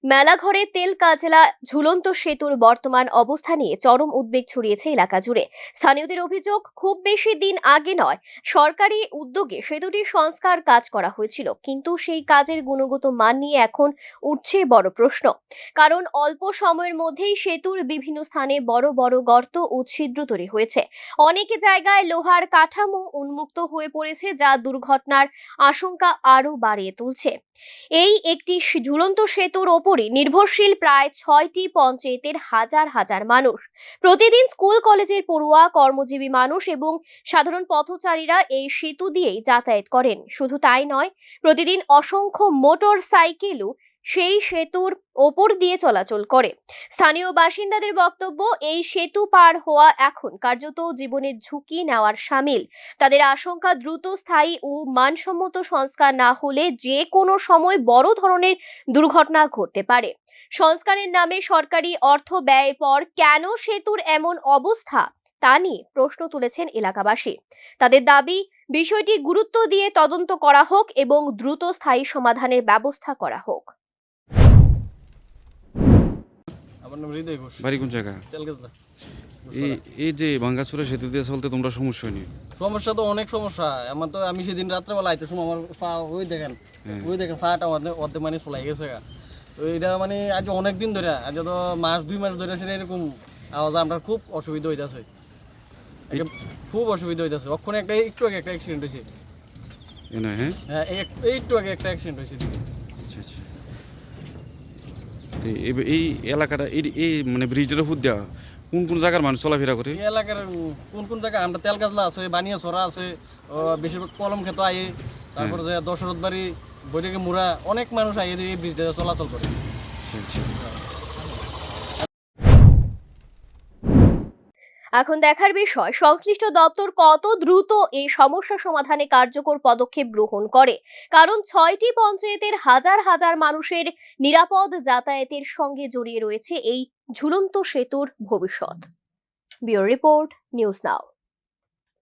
মেলাঘরে তেল কাজলা ঝুলন্ত সেতুর বর্তমান অবস্থা নিয়ে চরম উদ্বেগ ছড়িয়েছে এলাকা জুড়ে। স্থানীয়দের অভিযোগ, খুব বেশি দিন আগে নয়, সরকারি উদ্যোগে সেতুটির সংস্কার কাজ করা হয়েছিল, কিন্তু সেই কাজের গুণগত মান নিয়ে এখন উঠছে বড় প্রশ্ন। কারণ অল্প সময়ের মধ্যেই সেতুর বিভিন্ন স্থানে বড় বড় গর্ত ও ছিদ্র তৈরি হয়েছে। অনেক জায়গায় লোহার কাঠামো উন্মুক্ত হয়ে পড়েছে, যা দুর্ঘটনার আশঙ্কা আরো বাড়িয়ে তুলছে। এই একটি ঝুলন্ত সেতুর ওপরই নির্ভরশীল প্রায় 6টি পঞ্চায়েতের হাজার হাজার মানুষ। প্রতিদিন স্কুল কলেজের পড়ুয়া, কর্মজীবী মানুষ এবং সাধারণ পথচারীরা এই সেতু দিয়েই যাতায়াত করেন। শুধু তাই নয়, প্রতিদিন অসংখ্য মোটর সাইকেলও সেই সেতুর ওপর দিয়ে চলাচল করে। স্থানীয় বাসিন্দাদের বক্তব্য, এই সেতু পার হওয়া এখন কার্যত জীবনের ঝুঁকি নেওয়ার শামিল। তাদের আশঙ্কা, দ্রুত, স্থায়ী ও মানসম্মত সংস্কার না হলে যে কোনো সময় বড় ধরনের দুর্ঘটনা ঘটতে পারে। সংস্কারের নামে সরকারি অর্থ ব্যয়ের পর কেন সেতুর এমন অবস্থা, তা নিয়ে প্রশ্ন তুলেছেন এলাকাবাসী। তাদের দাবি, বিষয়টি গুরুত্ব দিয়ে তদন্ত করা হোক এবং দ্রুত স্থায়ী সমাধানের ব্যবস্থা করা হোক। আমার নাম হৃদয় ঘোষ। বাড়ি কোন জায়গা? তেলগাছলা। এই যে ভাঙ্গাচুরা সেতু দিয়ে চলতে তোমরা সমস্যা হয়নি? সমস্যা তো অনেক সমস্যা। আমি সেদিন রাত্রেবেলা আইতেছি, আমার পা ওই দেখেন পাটা অর্ধেক মানে চলাই গেছে। তো এটা মানে আজ অনেক দিন ধরে, আজ তো মাস 2 মাস ধরে সেটা এরকম আওয়াজ, আমরা খুব অসুবিধা হইতেছে, খুব অসুবিধা হইতেছে। ওখানে একটু আগে একটা অ্যাক্সিডেন্ট হয়েছে। হ্যাঁ, একটু আগে একটা অ্যাক্সিডেন্ট হয়েছে। আচ্ছা আচ্ছা। এই এলাকাটা এই মানে ব্রিজের উপর দেওয়া কোন কোন জায়গার মানুষ চলাফেরা করে? এই এলাকার কোন কোন জায়গায় আমরা তেলগাছলা আছে, বানিয়াছড়া আছে, বেশিরভাগ কলম ক্ষেত আয়ে, তারপরে যে দশরথ বাড়ি, বৈরাগী মুড়া, অনেক মানুষ আয়ে এই ব্রিজে চলাচল করে। এখন দেখার বিষয়, সংশ্লিষ্ট দপ্তর কত দ্রুত এই সমস্যা সমাধানে কার্যকর পদক্ষেপ গ্রহণ করে। কারণ 6টি পঞ্চায়েতের হাজার হাজার মানুষের নিরাপদ যাতায়াতের সঙ্গে জড়িয়ে রয়েছে এই ঝুলন্ত সেতুর ভবিষ্যৎ। Bureau report, news now.